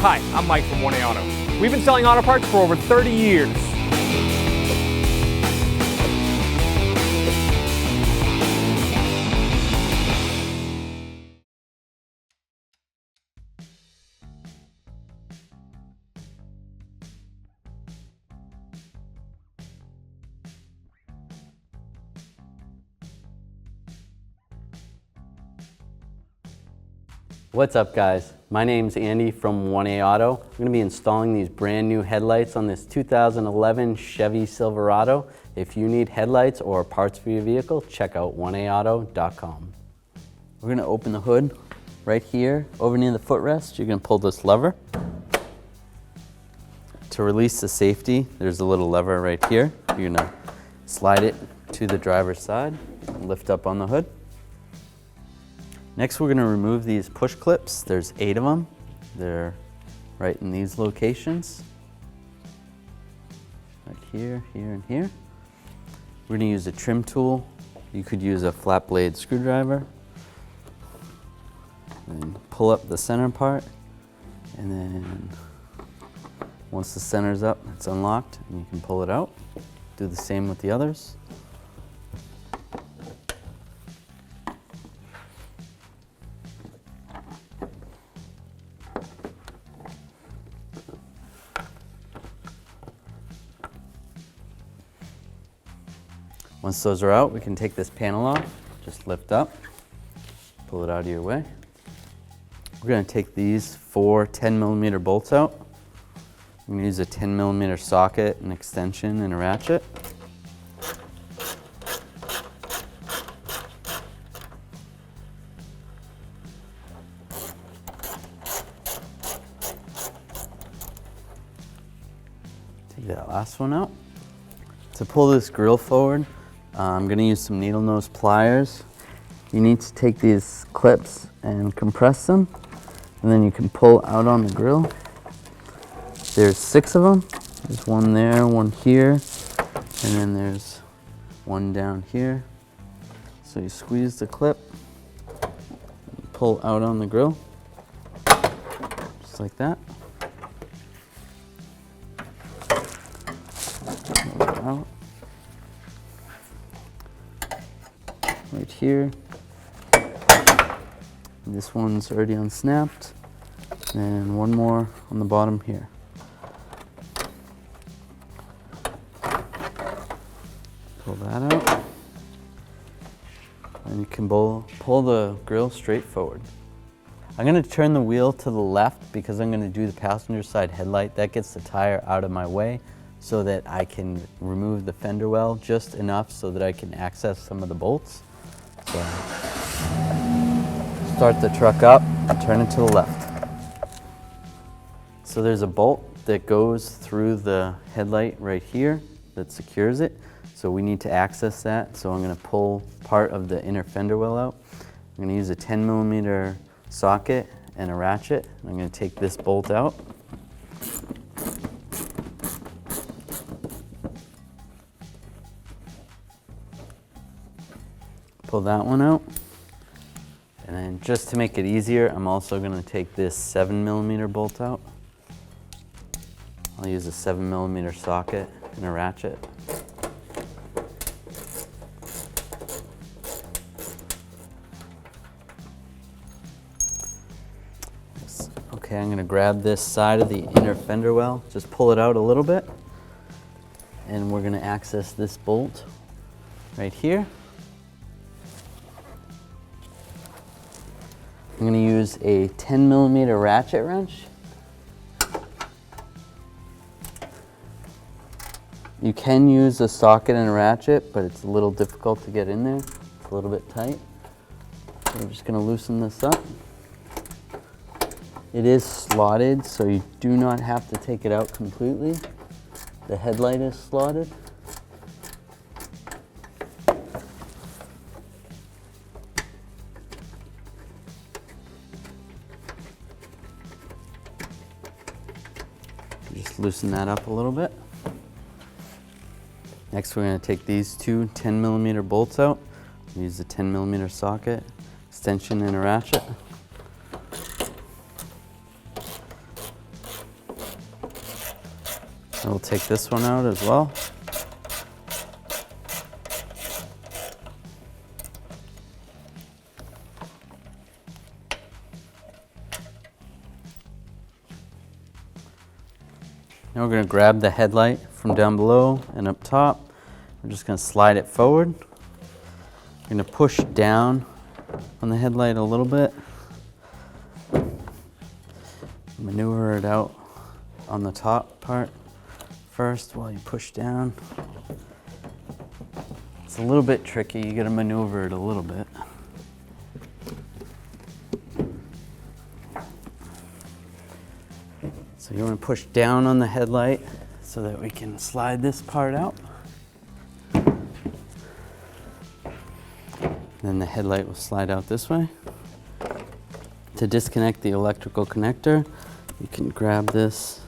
Hi, I'm Mike from 1A Auto. We've been selling auto parts for over 30 years. What's up guys? My name's Andy from 1A Auto. I'm going to be installing these brand new headlights on this 2011 Chevy Silverado. If you need headlights or parts for your vehicle, check out 1aauto.com. We're going to open the hood right here over near the footrest. You're going to pull this lever. To release the safety, there's a little lever right here. You're going to slide it to the driver's side, lift up on the hood. Next, we're going to remove these push clips. There's 8 of them. They're right in these locations. Right here, here, and here. We're going to use a trim tool. You could use a flat blade screwdriver. And pull up the center part. And then once the center's up, it's unlocked, and you can pull it out. Do the same with the others. Once those are out, we can take this panel off. Just lift up, pull it out of your way. We're going to take these 4 10mm bolts out. I'm going to use a 10mm socket, an extension, and a ratchet. Take that last one out. To pull this grill forward, I'm going to use some needle nose pliers. You need to take these clips and compress them, and then you can pull out on the grill. There's 6 of them. There's one there, one here, and then there's one down here. So you squeeze the clip, pull out on the grill, just like that. Pull it out. Right here. This one's already unsnapped, and one more on the bottom here. Pull that out, and you can pull the grill straight forward. I'm going to turn the wheel to the left because I'm going to do the passenger side headlight. That gets the tire out of my way so that I can remove the fender well just enough so that I can access some of the bolts. So, start the truck up and turn it to the left. So there's a bolt that goes through the headlight right here that secures it. So we need to access that. So I'm going to pull part of the inner fender well out. I'm going to use a 10mm socket and a ratchet. I'm going to take this bolt out. Pull that one out. And then just to make it easier, I'm also going to take this 7mm bolt out. I'll use a 7mm socket and a ratchet. Okay, I'm going to grab this side of the inner fender well, just pull it out a little bit, and we're going to access this bolt right here. I'm going to use a 10mm ratchet wrench. You can use a socket and a ratchet, but it's a little difficult to get in there. It's a little bit tight. So we're just going to loosen this up. It is slotted, so you do not have to take it out completely. The headlight is slotted. Just loosen that up a little bit. Next, we're going to take these 2 10mm bolts out. Use the 10mm socket, extension, and a ratchet. We'll take this one out as well. Now we're going to grab the headlight from down below and up top. We're just going to slide it forward. We're going to push down on the headlight a little bit. Maneuver it out on the top part first while you push down. It's a little bit tricky. You got to maneuver it a little bit. So you want to push down on the headlight so that we can slide this part out. Then the headlight will slide out this way. To disconnect the electrical connector, you can grab this,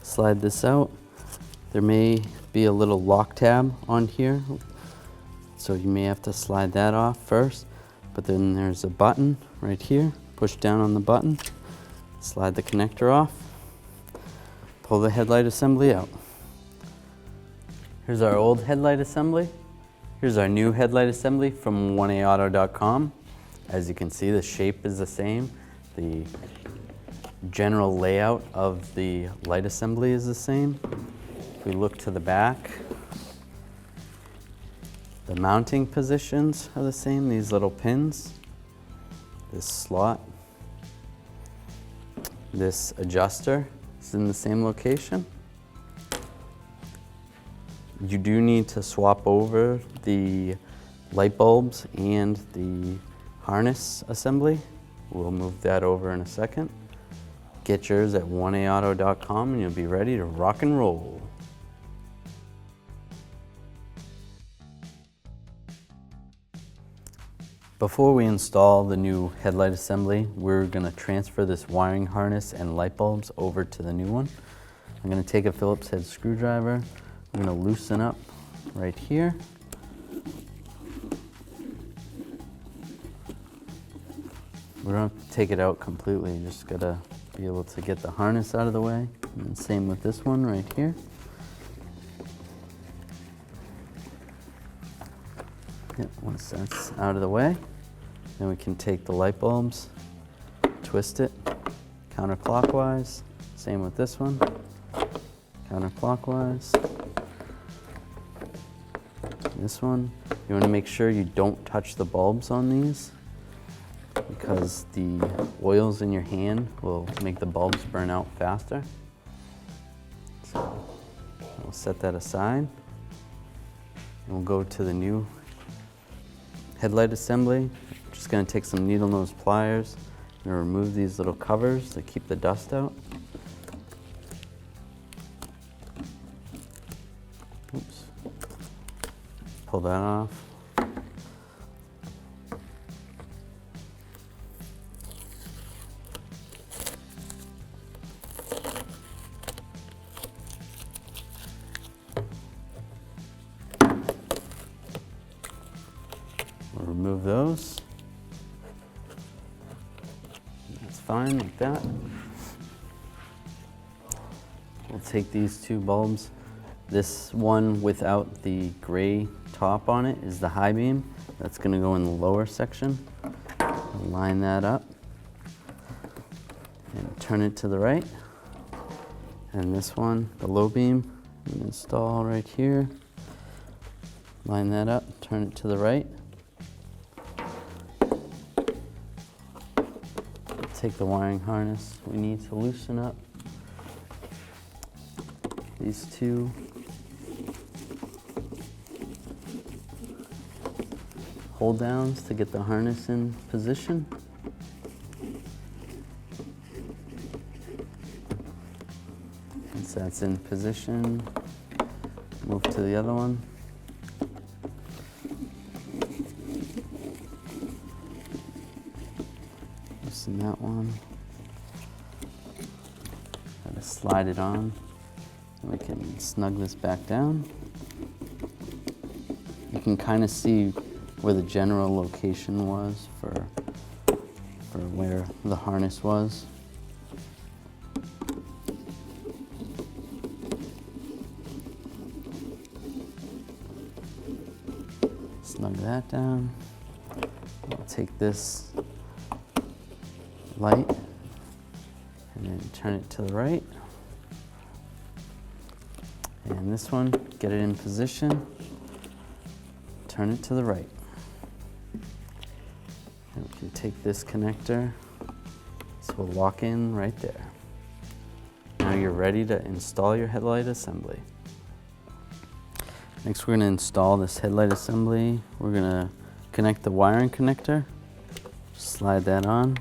slide this out. There may be a little lock tab on here, so you may have to slide that off first. But then there's a button right here. Push down on the button, slide the connector off, pull the headlight assembly out. Here's our old headlight assembly. Here's our new headlight assembly from 1aauto.com. As you can see, the shape is the same. The general layout of the light assembly is the same. If we look to the back, the mounting positions are the same. These little pins, this slot, this adjuster is in the same location. You do need to swap over the light bulbs and the harness assembly. We'll move that over in a second. Get yours at 1aauto.com and you'll be ready to rock and roll. Before we install the new headlight assembly, we're going to transfer this wiring harness and light bulbs over to the new one. I'm going to take a Phillips head screwdriver. I'm going to loosen up right here. We don't have to take it out completely, you just got to be able to get the harness out of the way. And same with this one right here. Yep, once that's out of the way, then we can take the light bulbs, twist it counterclockwise. Same with this one, counterclockwise. This one, you want to make sure you don't touch the bulbs on these because the oils in your hand will make the bulbs burn out faster. So we'll set that aside. And we'll go to the new headlight assembly. Just going to take some needle nose pliers and remove these little covers to keep the dust out. Oops. Pull that off. We'll remove those. That's fine like that. We'll take these two bulbs. This one without the gray top on it is the high beam. That's going to go in the lower section. We'll line that up and turn it to the right. And this one, the low beam, install right here. Line that up, turn it to the right. Take the wiring harness. We need to loosen up these two hold downs to get the harness in position. Once that's in position, move to the other one. Loosen that one. Gotta slide it on. We can snug this back down. You can kind of see where the general location was for where the harness was. that down. We'll take this light and then turn it to the right. And this one, get it in position, turn it to the right. And we can take this connector, this will lock in right there. Now you're ready to install your headlight assembly. Next we're going to install this headlight assembly. We're going to connect the wiring connector, slide that on.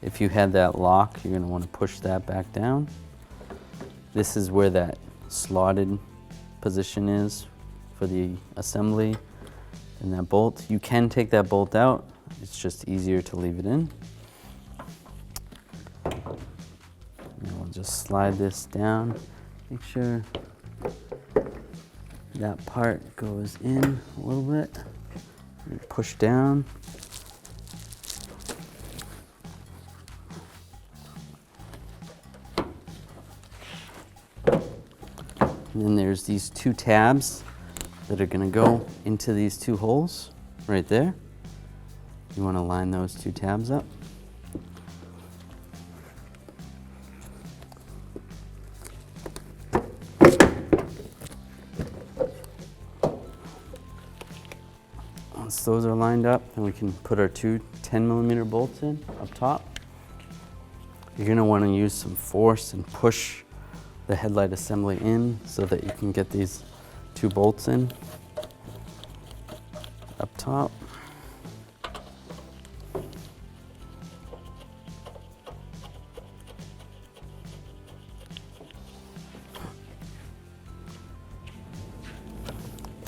If you had that lock, you're going to want to push that back down. This is where that slotted position is for the assembly and that bolt. You can take that bolt out, it's just easier to leave it in. And we'll just slide this down, make sure that part goes in a little bit, and push down. And then there's these two tabs that are going to go into these two holes right there. You want to line those two tabs up. Once those are lined up, then we can put our two 10mm bolts in up top. You're going to want to use some force and push the headlight assembly in so that you can get these two bolts in up top.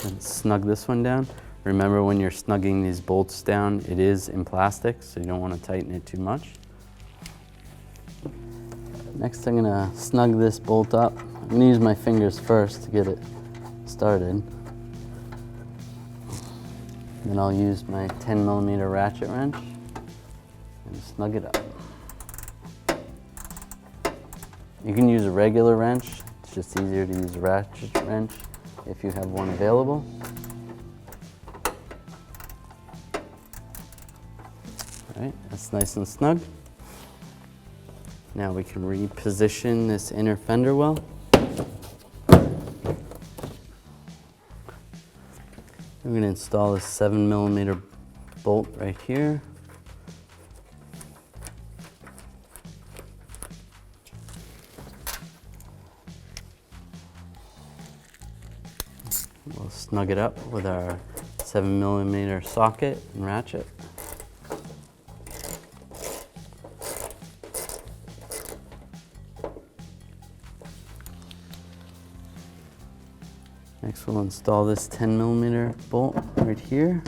And snug this one down. Remember, when you're snugging these bolts down, it is in plastic, so you don't want to tighten it too much. Next, I'm gonna snug this bolt up. I'm gonna use my fingers first to get it started. Then I'll use my 10mm ratchet wrench and snug it up. You can use a regular wrench. It's just easier to use a ratchet wrench if you have one available. All right, that's nice and snug. Now we can reposition this inner fender well. We're going to install a 7mm bolt right here. We'll snug it up with our 7mm socket and ratchet. Next we'll install this 10mm bolt right here.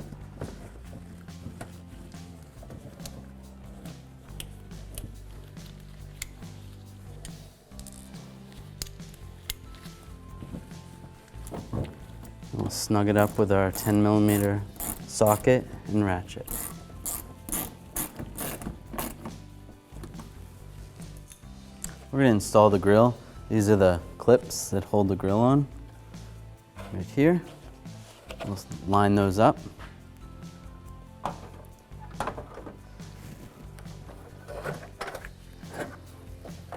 We'll snug it up with our 10mm socket and ratchet. We're going to install the grill. These are the clips that hold the grill on. Right here. We'll line those up.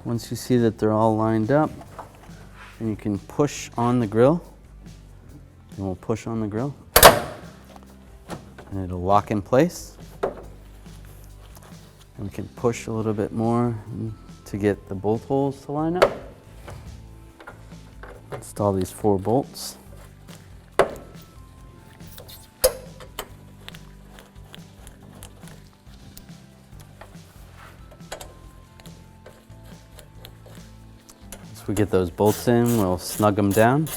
Once you see that they're all lined up, then you can push on the grill. And we'll push on the grill. And it'll lock in place. And we can push a little bit more to get the bolt holes to line up. Install these 4 bolts. Once we get those bolts in, we'll snug them down.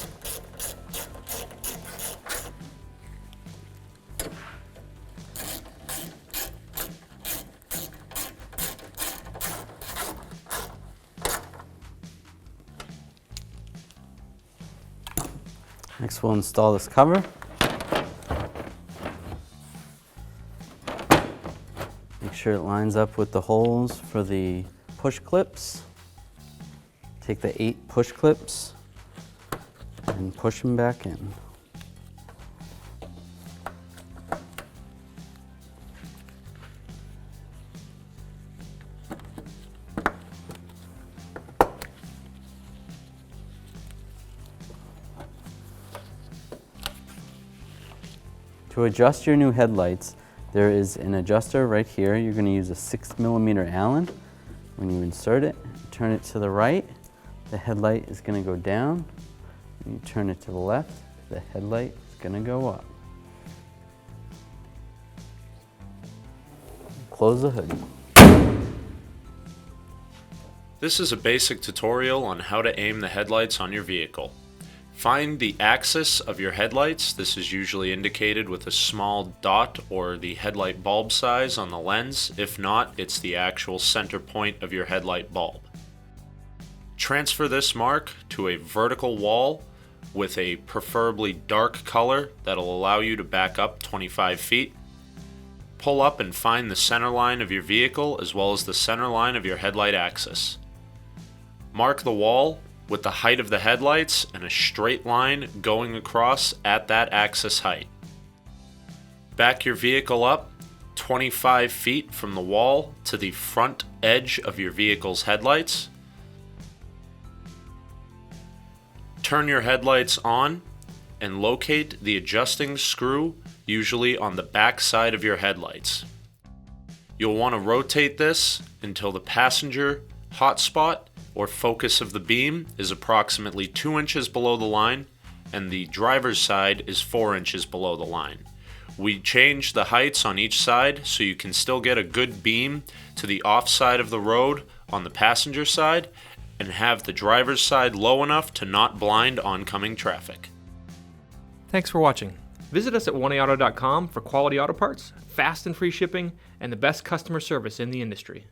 Next we'll install this cover. Make sure it lines up with the holes for the push clips. Take the 8 push clips and push them back in. To adjust your new headlights, there is an adjuster right here. You're going to use a 6mm Allen. When you insert it, turn it to the right, the headlight is going to go down. When you turn it to the left, the headlight is going to go up. Close the hood. This is a basic tutorial on how to aim the headlights on your vehicle. Find the axis of your headlights. This is usually indicated with a small dot or the headlight bulb size on the lens. If not, it's the actual center point of your headlight bulb. Transfer this mark to a vertical wall with a preferably dark color that'll allow you to back up 25 feet. Pull up and find the center line of your vehicle as well as the center line of your headlight axis. Mark the wall with the height of the headlights and a straight line going across at that axis height. Back your vehicle up 25 feet from the wall to the front edge of your vehicle's headlights. Turn your headlights on and locate the adjusting screw, usually on the back side of your headlights. You'll want to rotate this until the passenger hotspot or focus of the beam is approximately 2 inches below the line and the driver's side is 4 inches below the line. We change the heights on each side so you can still get a good beam to the off side of the road on the passenger side and have the driver's side low enough to not blind oncoming traffic. Thanks for watching. Visit us at oneauto.com for quality auto parts, fast and free shipping, and the best customer service in the industry.